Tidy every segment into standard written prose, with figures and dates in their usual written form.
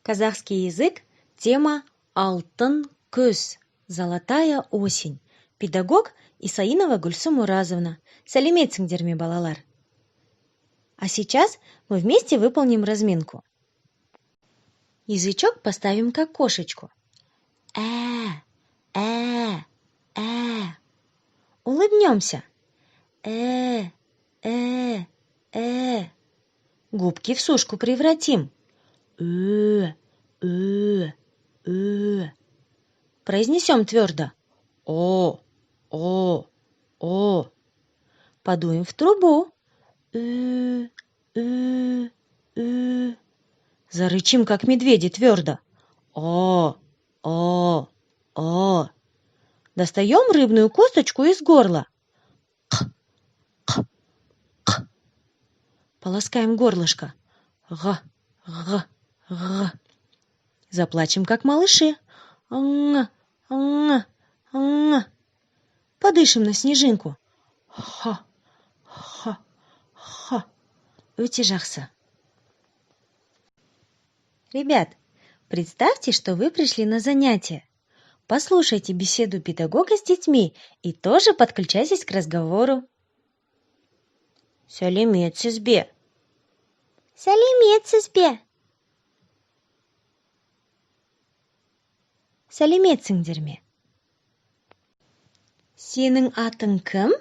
Казахский язык. Тема «Алтын көз». Золотая осень. Педагог Исаинова Гульсум Уразовна. Сәлеметсіңдер ме, балалар? А сейчас мы вместе выполним разминку. Язычок поставим как кошечку. Улыбнемся. Губки в сушку превратим. Произнесем твердо. О. Подуем в трубу. Зарычим, как медведи, твердо. О. Достаем рыбную косточку из горла. Полоскаем горлышко. Заплачем, как малыши. Подышим на снежинку. Өте жақсы. Ребят, представьте, что вы пришли на занятие. Послушайте беседу педагога с детьми и тоже подключайтесь к разговору. Сәлеметсіз бе? Сәлеметсіз бе? Сәлеметсіңдер ме? Сенің атың кім?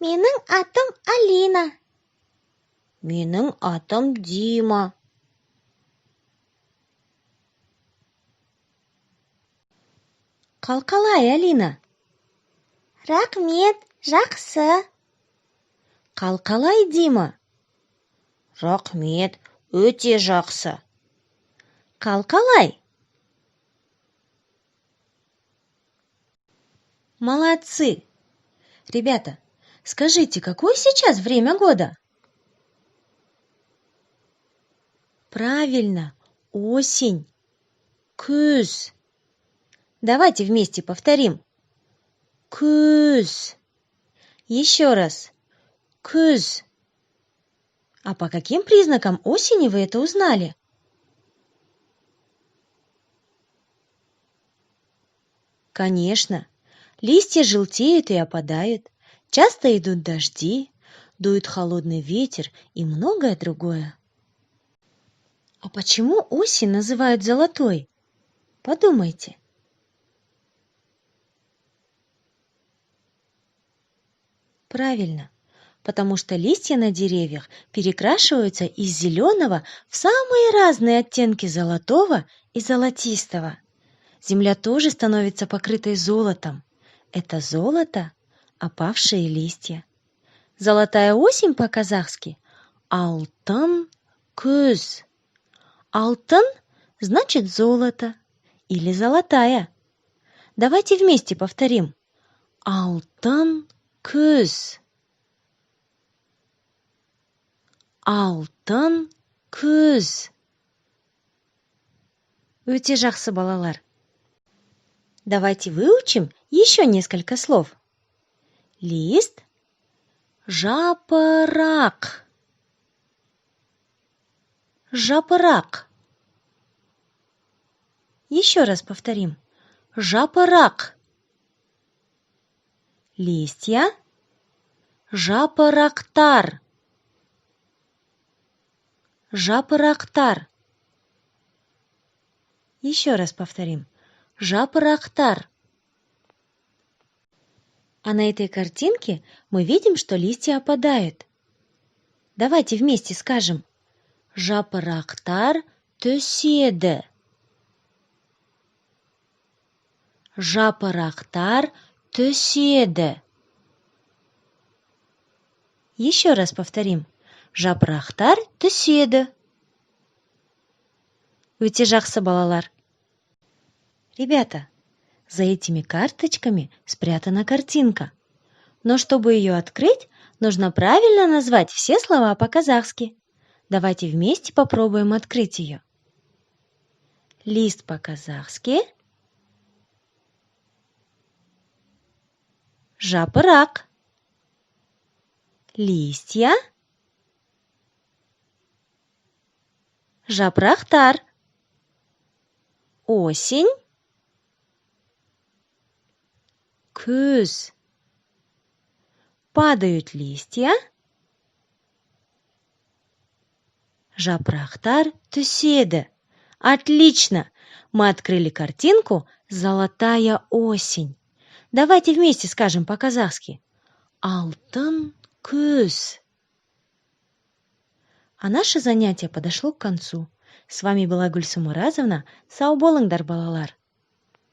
Менің атым Алина. Менің атым Дима. Қалқалай, Алина. Рахмет, жақсы. Қалқалай, Дима. Рахмет, өте жақсы. Қалқалай. Молодцы! Ребята, скажите, какое сейчас время года? Правильно, осень. Күз. Давайте вместе повторим. Күз. Еще раз. Күз. А по каким признакам осени вы это узнали? Конечно. Листья желтеют и опадают, часто идут дожди, дует холодный ветер и многое другое. А почему осень называют золотой? Подумайте. Правильно, потому что листья на деревьях перекрашиваются из зеленого в самые разные оттенки золотого и золотистого. Земля тоже становится покрытой золотом. Это золото, опавшие листья. Золотая осень по-казахски алтын көз. Алтын значит золото или золотая. Давайте вместе повторим. Алтын көз. Алтын көз. Өте жақсы, балалар. Давайте выучим еще несколько слов. Лист, жапырақ. Жапырақ. Еще раз повторим. Жапырақ. Листья, жапырақтар. Жапырақтар. Еще раз повторим. Жапырақтар. А на этой картинке мы видим, что листья опадают. Давайте вместе скажем. Жапырақтар түседі. Жапырақтар түседі. Еще раз повторим. Жапырақтар түседі. Өте жақсы, балалар. Ребята, за этими карточками спрятана картинка. Но чтобы ее открыть, нужно правильно назвать все слова по-казахски. Давайте вместе попробуем открыть ее. Лист по-казахски. Жапырақ. Листья. Жапырақтар. осень, күз, падают листья, жапырақтар түседі. Отлично! Мы открыли картинку «Золотая осень». Давайте вместе скажем по-казахски. Алтын күз. А наше занятие подошло к концу. С вами была Гульсум Уразовна. Сау болыңдар, балалар!